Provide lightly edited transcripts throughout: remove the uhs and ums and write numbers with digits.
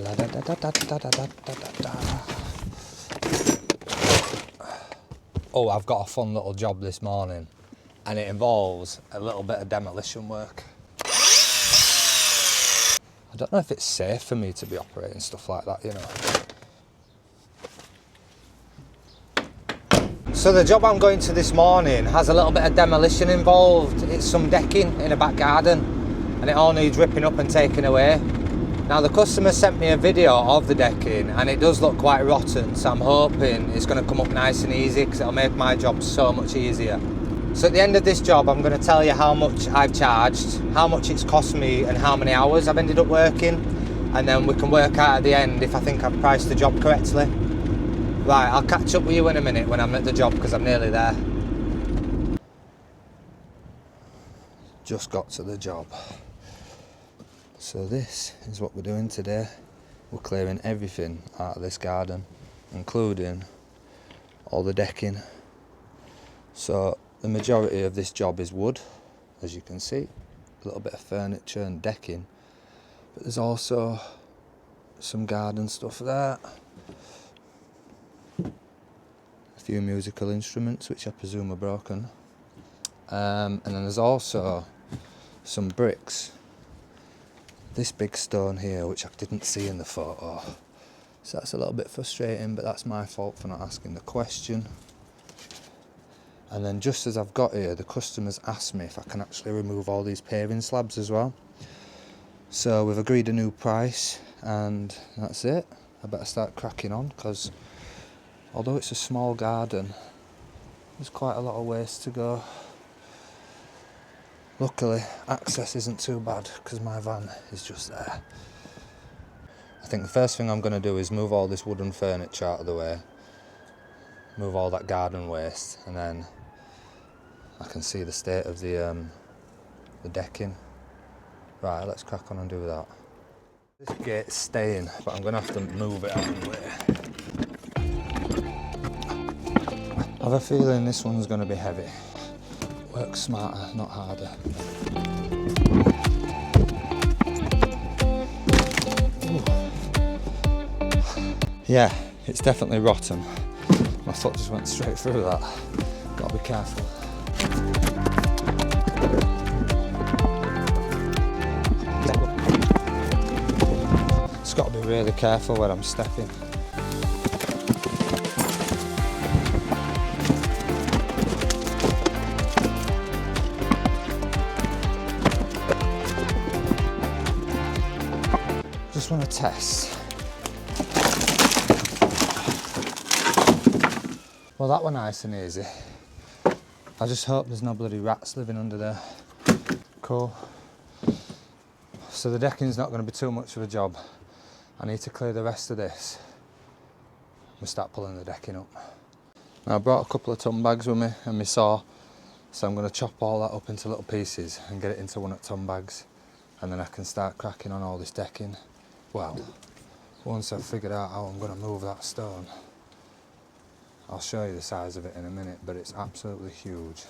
La da da da da da da da da da. Oh, I've got a fun little job this morning, and it involves a little bit of demolition work. I don't know if it's safe for me to be operating stuff like that, you know. So the job I'm going to this morning has a little bit of demolition involved. It's some decking in a back garden, and it all needs ripping up and taking away. Now the customer sent me a video of the decking, and it does look quite rotten, so I'm hoping it's going to come up nice and easy, because it'll make my job so much easier. So at the end of this job, I'm going to tell you how much I've charged, how much it's cost me, and how many hours I've ended up working, and then we can work out at the end if I think I've priced the job correctly. Right, I'll catch up with you in a minute when I'm at the job, because I'm nearly there. Just got to the job. So this is what we're doing today. We're clearing everything out of this garden, including all the decking. So the majority of this job is wood, as you can see, a little bit of furniture and decking, but there's also some garden stuff there. A few musical instruments, which I presume are broken. And then there's also some bricks. This big stone here, which I didn't see in the photo. So that's a little bit frustrating, but that's my fault for not asking the question. And then just as I've got here, the customer's asked me if I can actually remove all these paving slabs as well. So we've agreed a new price, and that's it. I better start cracking on, because although it's a small garden, there's quite a lot of ways to go. Luckily, access isn't too bad, because my van is just there. I think the first thing I'm going to do is move all this wooden furniture out of the way, move all that garden waste, and then I can see the state of the decking. Right, let's crack on and do that. This gate's staying, but I'm going to have to move it out of the way. I have a feeling this one's going to be heavy. Work smarter, not harder. Ooh. Yeah, it's definitely rotten. My foot just went straight through that. Gotta be careful. Just gotta be really careful where I'm stepping. Just want to test. Well, that were nice and easy. I just hope there's no bloody rats living under there. Cool. So the decking's not going to be too much of a job. I need to clear the rest of this. We'll start pulling the decking up. Now, I brought a couple of ton bags with me and my saw, so I'm going to chop all that up into little pieces and get it into 1 ton bags, and then I can start cracking on all this decking. Well, once I've figured out how I'm going to move that stone. I'll show you the size of it in a minute, but it's absolutely huge.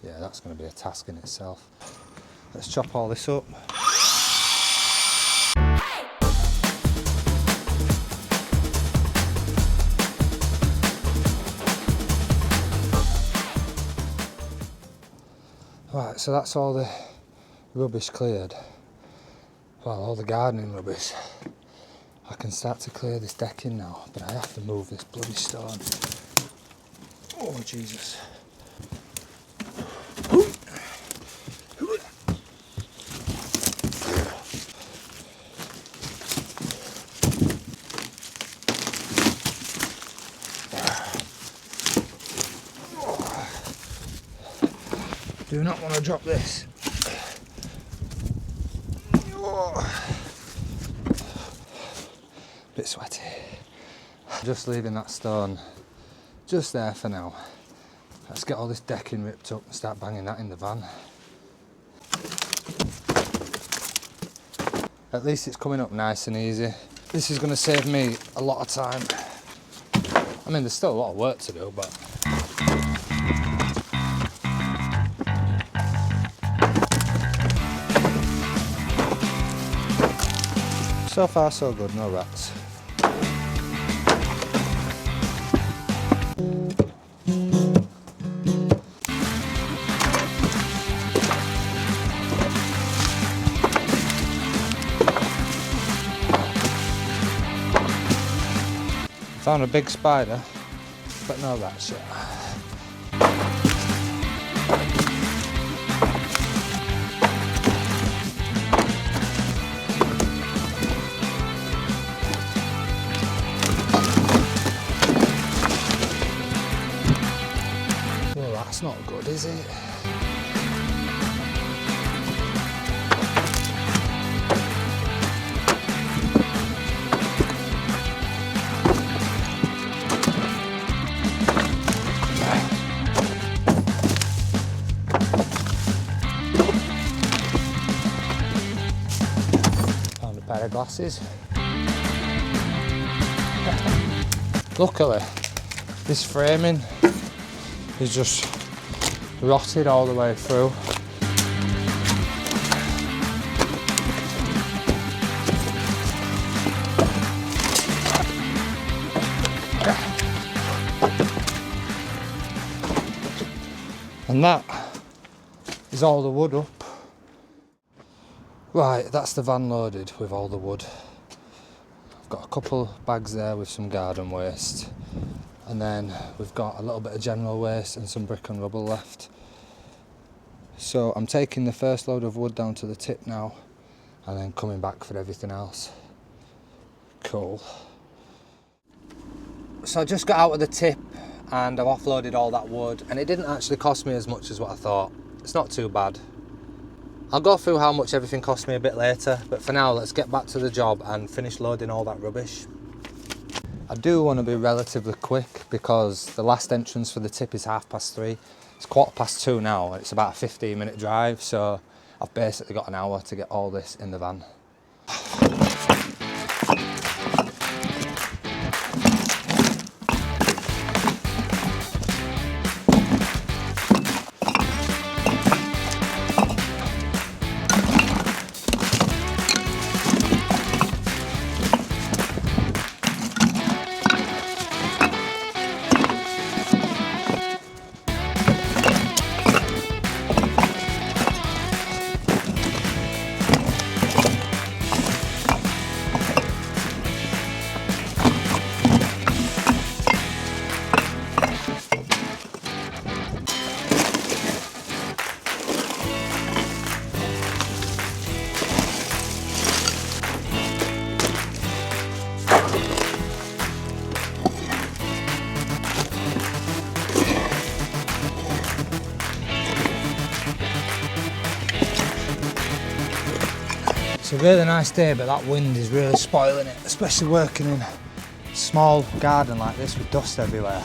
Yeah, that's going to be a task in itself. Let's chop all this up. Right, so that's all the rubbish cleared. Well, all the gardening rubbish. I can start to clear this decking now, but I have to move this bloody stone. Oh, Jesus. Do not want to drop this. Bit sweaty. Just leaving that stone just there for now. Let's get all this decking ripped up and start banging that in the van. At least it's coming up nice and easy. This is going to save me a lot of time. I mean, there's still a lot of work to do, but So far so good, no rats. Found a big spider, but no rats yet. Well, that's not good, is it? Pair of glasses. Luckily, this framing is just rotted all the way through. And that is all the wood up. Right, that's the van loaded with all the wood. I've got a couple bags there with some garden waste, and then we've got a little bit of general waste and some brick and rubble left. So I'm taking the first load of wood down to the tip now, and then coming back for everything else. Cool. So I just got out of the tip and I've offloaded all that wood, and it didn't actually cost me as much as what I thought. It's not too bad. I'll go through how much everything cost me a bit later, but for now let's get back to the job and finish loading all that rubbish. I do want to be relatively quick because the last entrance for the tip is 3:30. It's 2:15 now, and it's about a 15-minute drive, so I've basically got an hour to get all this in the van. It's a really nice day, but that wind is really spoiling it, especially working in a small garden like this with dust everywhere.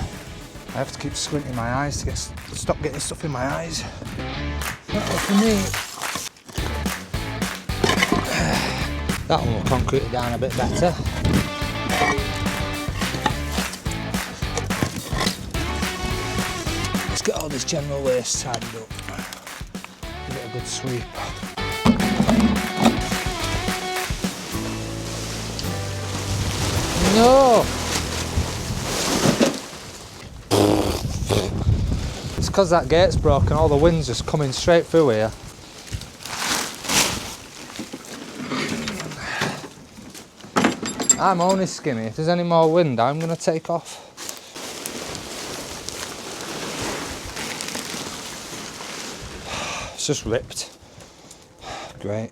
I have to keep squinting my eyes to stop getting stuff in my eyes. Not good for me. That one will concrete it down a bit better. Let's get all this general waste tidied up. Give it a good sweep. No! It's because that gate's broken, all the wind's just coming straight through here. I'm only skinny. If there's any more wind, I'm going to take off. It's just ripped. Great.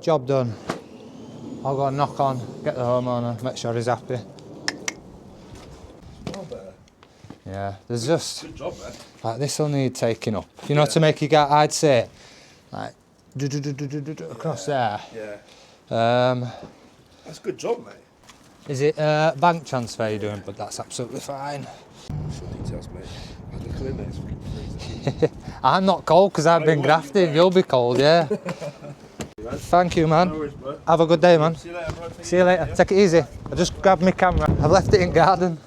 Job done. I'll go and knock on, get the homeowner, make sure he's happy. Yeah, there's just... Good job, man. Like, this'll need taking up. You know, to make you go, I'd say, like, across there. Yeah. That's a good job, mate. Is it bank transfer you're doing? But that's absolutely fine. Sure details, mate. I'll look in there, it's freezing. I'm not cold because I've been grafting. You'll be cold, yeah. Thank you, man. No worries, bro. Have a good day, man. See you later, bro. See you later. Take it easy. I just grabbed my camera. I've left it in garden.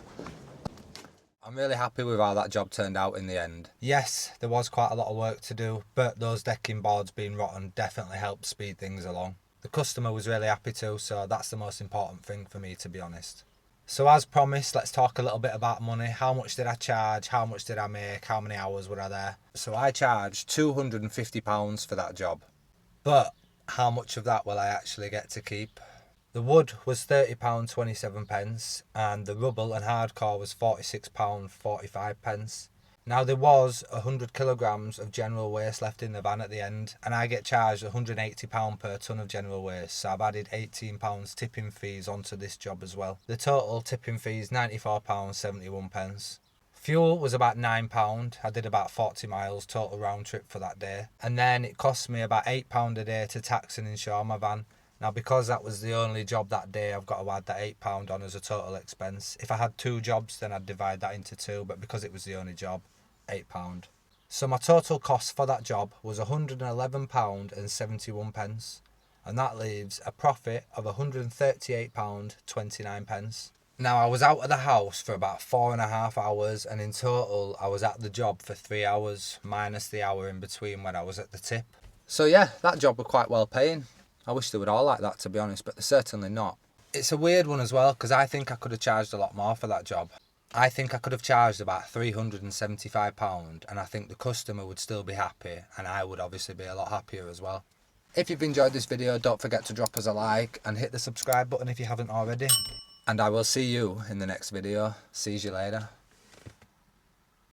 I'm really happy with how that job turned out in the end. Yes, there was quite a lot of work to do, but those decking boards being rotten definitely helped speed things along. The customer was really happy too, so that's the most important thing for me, to be honest. So as promised, let's talk a little bit about money. How much did I charge? How much did I make? How many hours were I there? So I charged £250 for that job. But how much of that will I actually get to keep? The wood was £30.27 and the rubble and hardcore was £46.45. Now there was 100 kilograms of general waste left in the van at the end, and I get charged £180 per tonne of general waste, so I've added £18 tipping fees onto this job as well. The total tipping fee is £94.71. Fuel was about £9. I did about 40 miles total round trip for that day, and then it cost me about £8 a day to tax and insure my van. Now because that was the only job that day, I've got to add that £8 on as a total expense. If I had 2 jobs, then I'd divide that into 2, but because it was the only job, £8. So my total cost for that job was £111.71, and that leaves a profit of £138.29. Now I was out of the house for about 4.5 hours, and in total I was at the job for 3 hours, minus the hour in between when I was at the tip. So yeah, that job was quite well paying. I wish they were all like that, to be honest, but they're certainly not. It's a weird one as well, because I think I could have charged a lot more for that job. I think I could have charged about £375, and I think the customer would still be happy, and I would obviously be a lot happier as well. If you've enjoyed this video, don't forget to drop us a like and hit the subscribe button if you haven't already. And I will see you in the next video. See you later.